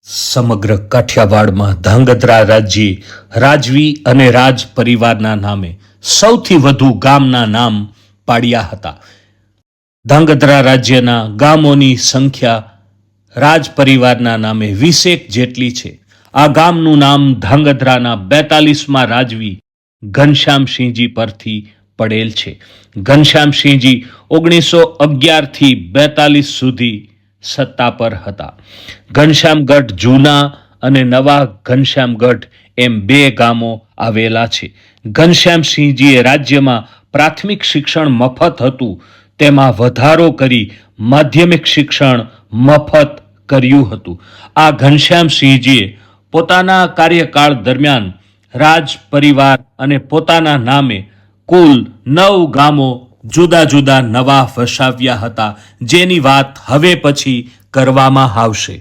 સમગ્ર કાઠિયાવાડમાં ધાંગધ્રા રાજ્યે રાજવી અને રાજ પરિવારના નામે સૌથી વધુ ગામના નામ પાડ્યા હતા. ધાંગધ્રા રાજ્યના ગામોની સંખ્યા રાજ પરિવારના નામે 20 જેટલી છે. આ ગામનું નામ ધાંગધ્રાના 42મા રાજવી ઘનશ્યામસિંહજી પરથી પડેલ છે. ઘનશ્યામસિંહજી 1911 થી 42 સુધી સત્તા પર હતા. ઘનશ્યામગઢ જૂના અને નવા ઘનશ્યામગઢ એમ 2 ગામો આવેલા છે. ઘનશ્યામસિંહજીએ રાજ્યમાં પ્રાથમિક શિક્ષણ મફત હતું તેમાં વધારો કરી માધ્યમિક શિક્ષણ મફત કર્યું હતું. આ ઘનશ્યામસિંહજીએ પોતાના કાર્યકાળ દરમિયાન રાજ પરિવાર અને પોતાના નામે કુલ 9 ગામો જુદા જુદા નવા વસાવ્યા હતા, જેની વાત હવે પછી કરવામાં આવશે.